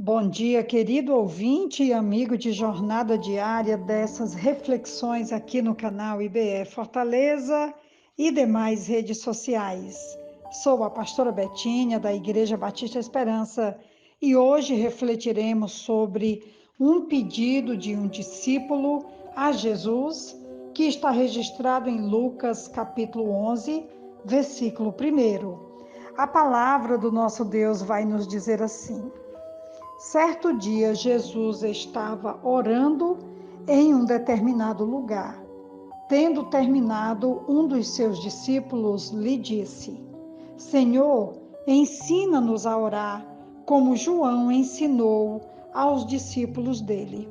Bom dia, querido ouvinte e amigo de jornada diária dessas reflexões aqui no canal IBE Fortaleza e demais redes sociais. Sou a pastora Betinha, da Igreja Batista Esperança, e hoje refletiremos sobre um pedido de um discípulo a Jesus, que está registrado em Lucas capítulo 11, versículo 1. A palavra do nosso Deus vai nos dizer assim: certo dia, Jesus estava orando em um determinado lugar. Tendo terminado, um dos seus discípulos lhe disse: Senhor, ensina-nos a orar, como João ensinou aos discípulos dele.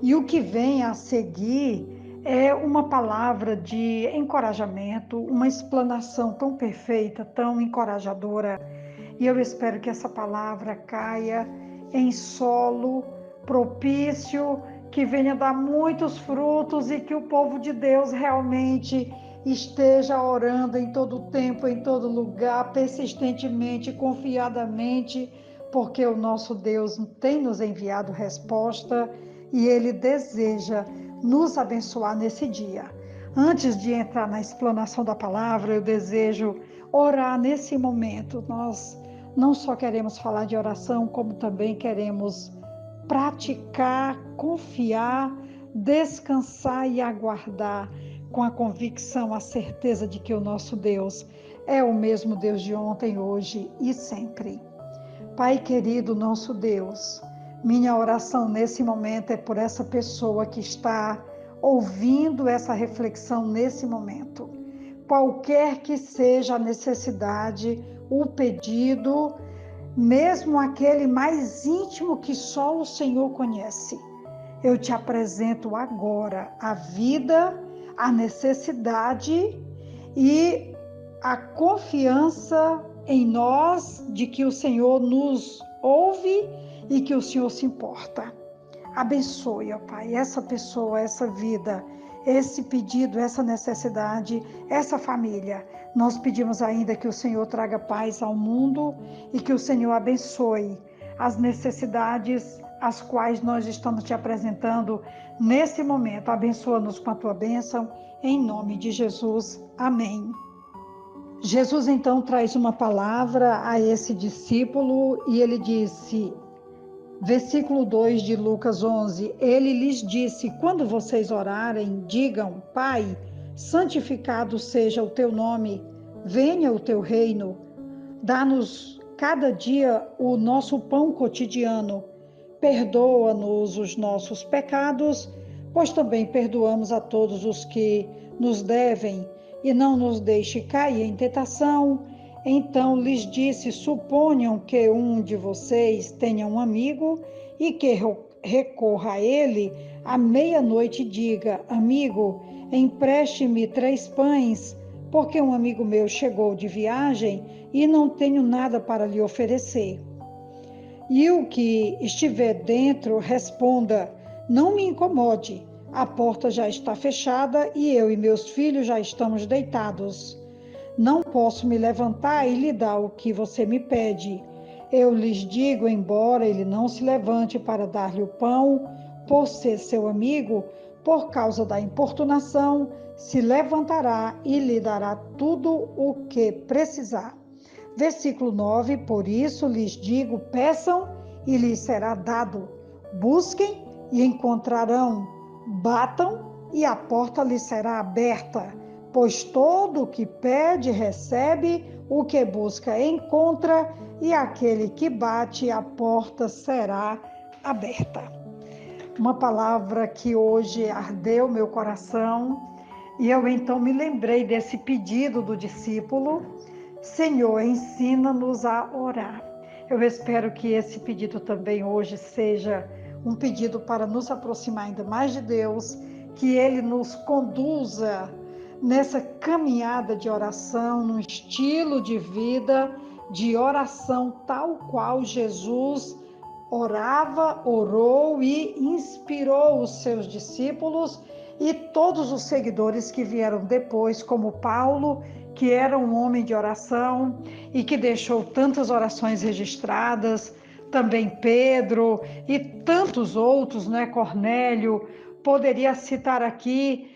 E o que vem a seguir é uma palavra de encorajamento, uma explanação tão perfeita, tão encorajadora. E eu espero que essa palavra caia em solo propício, que venha dar muitos frutos e que o povo de Deus realmente esteja orando em todo tempo, em todo lugar, persistentemente, confiadamente, porque o nosso Deus tem nos enviado resposta e Ele deseja nos abençoar nesse dia. Antes de entrar na explanação da palavra, eu desejo orar nesse momento. Nós não só queremos falar de oração, como também queremos praticar, confiar, descansar e aguardar com a convicção, a certeza de que o nosso Deus é o mesmo Deus de ontem, hoje e sempre. Pai querido, nosso Deus, minha oração nesse momento é por essa pessoa que está ouvindo essa reflexão nesse momento. Qualquer que seja a necessidade, o pedido, mesmo aquele mais íntimo que só o Senhor conhece, eu te apresento agora a vida, a necessidade e a confiança em nós de que o Senhor nos ouve e que o Senhor se importa. Abençoe, ó Pai, essa pessoa, essa vida, esse pedido, essa necessidade, essa família. Nós pedimos ainda que o Senhor traga paz ao mundo e que o Senhor abençoe as necessidades as quais nós estamos te apresentando nesse momento. Abençoa-nos com a tua bênção, em nome de Jesus. Amém. Jesus então traz uma palavra a esse discípulo e ele disse, versículo 2 de Lucas 11, ele lhes disse: quando vocês orarem, digam: Pai, santificado seja o teu nome, venha o teu reino, dá-nos cada dia o nosso pão cotidiano, perdoa-nos os nossos pecados, pois também perdoamos a todos os que nos devem, e não nos deixe cair em tentação. Então lhes disse: suponham que um de vocês tenha um amigo e que recorra a ele à meia-noite e diga: amigo, empreste-me 3 pães, porque um amigo meu chegou de viagem e não tenho nada para lhe oferecer. E o que estiver dentro responda: não me incomode, a porta já está fechada e eu e meus filhos já estamos deitados. Não posso me levantar e lhe dar o que você me pede. Eu lhes digo, embora ele não se levante para dar-lhe o pão, por ser seu amigo, por causa da importunação, se levantará e lhe dará tudo o que precisar. Versículo 9, por isso lhes digo, peçam e lhes será dado. Busquem e encontrarão. Batam e a porta lhes será aberta. Pois todo o que pede recebe, o que busca encontra, e aquele que bate, a porta será aberta. Uma palavra que hoje ardeu meu coração, e eu então me lembrei desse pedido do discípulo: Senhor, ensina-nos a orar. Eu espero que esse pedido também hoje seja um pedido para nos aproximar ainda mais de Deus, que Ele nos conduza nessa caminhada de oração, num estilo de vida de oração tal qual Jesus orava, orou e inspirou os seus discípulos e todos os seguidores que vieram depois, como Paulo, que era um homem de oração e que deixou tantas orações registradas, também Pedro e tantos outros, né? Cornélio, poderia citar aqui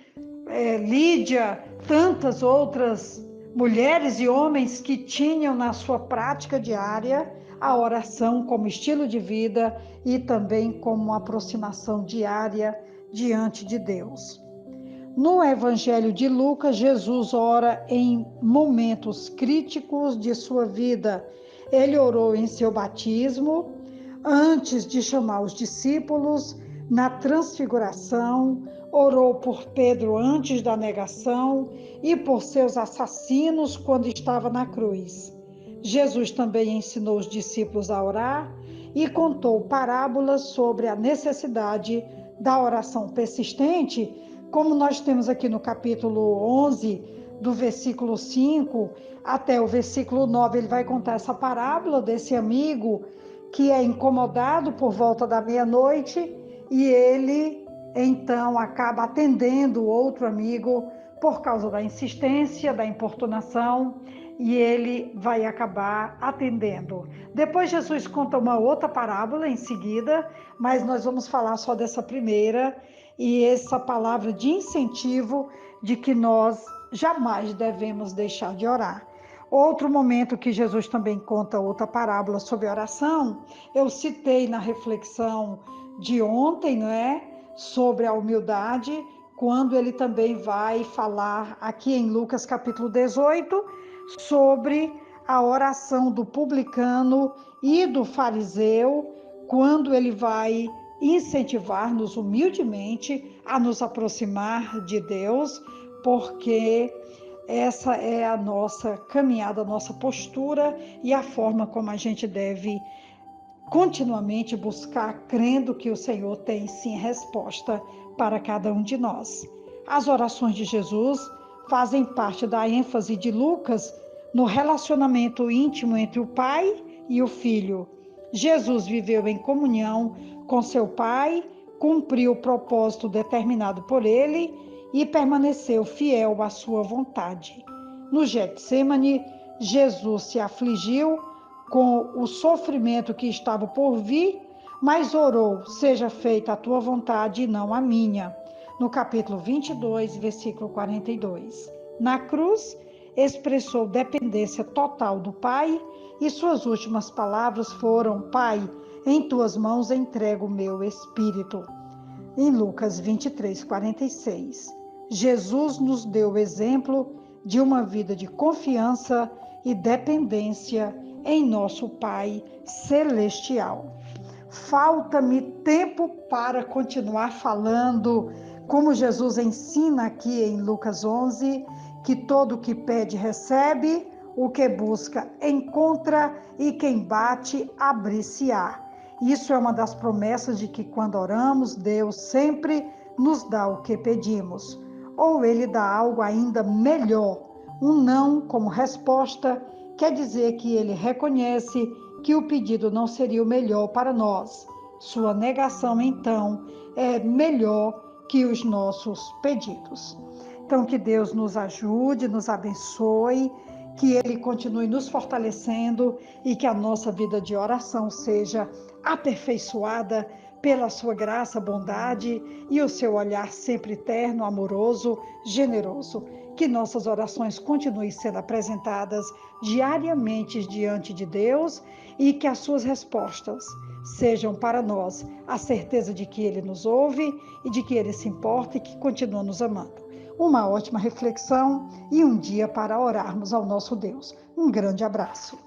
Lídia, tantas outras mulheres e homens que tinham na sua prática diária a oração como estilo de vida e também como uma aproximação diária diante de Deus. No Evangelho de Lucas, Jesus ora em momentos críticos de sua vida. Ele orou em seu batismo, antes de chamar os discípulos, na transfiguração, orou por Pedro antes da negação e por seus assassinos quando estava na cruz. Jesus também ensinou os discípulos a orar e contou parábolas sobre a necessidade da oração persistente, como nós temos aqui no capítulo 11, do versículo 5 até o versículo 9, ele vai contar essa parábola desse amigo que é incomodado por volta da meia-noite e ele então acaba atendendo o outro amigo por causa da insistência, da importunação, e ele vai acabar atendendo. Depois Jesus conta uma outra parábola em seguida, mas nós vamos falar só dessa primeira e essa palavra de incentivo de que nós jamais devemos deixar de orar. Outro momento que Jesus também conta outra parábola sobre oração, eu citei na reflexão de ontem, não é? Sobre a humildade, quando ele também vai falar aqui em Lucas capítulo 18, sobre a oração do publicano e do fariseu, quando ele vai incentivar-nos humildemente a nos aproximar de Deus, porque essa é a nossa caminhada, a nossa postura e a forma como a gente deve continuamente buscar, crendo que o Senhor tem sim resposta para cada um de nós. As orações de Jesus fazem parte da ênfase de Lucas no relacionamento íntimo entre o Pai e o Filho. Jesus viveu em comunhão com seu Pai, cumpriu o propósito determinado por ele e permaneceu fiel à sua vontade. No Getsemane, Jesus se afligiu com o sofrimento que estava por vir, mas orou: seja feita a tua vontade e não a minha. No capítulo 22, versículo 42. Na cruz, expressou dependência total do Pai e suas últimas palavras foram: Pai, em tuas mãos entrego o meu espírito. Em Lucas 23, 46. Jesus nos deu o exemplo de uma vida de confiança e dependência em nosso Pai Celestial. Falta-me tempo para continuar falando, como Jesus ensina aqui em Lucas 11, que todo o que pede recebe, o que busca encontra e quem bate abre-se-á. Isso é uma das promessas de que quando oramos, Deus sempre nos dá o que pedimos, ou Ele dá algo ainda melhor. Um não como resposta quer dizer que Ele reconhece que o pedido não seria o melhor para nós. Sua negação, então, é melhor que os nossos pedidos. Então, que Deus nos ajude, nos abençoe, que Ele continue nos fortalecendo e que a nossa vida de oração seja aperfeiçoada pela sua graça, bondade e o seu olhar sempre eterno, amoroso, generoso. Que nossas orações continuem sendo apresentadas diariamente diante de Deus e que as suas respostas sejam para nós a certeza de que Ele nos ouve e de que Ele se importa e que continua nos amando. Uma ótima reflexão e um dia para orarmos ao nosso Deus. Um grande abraço.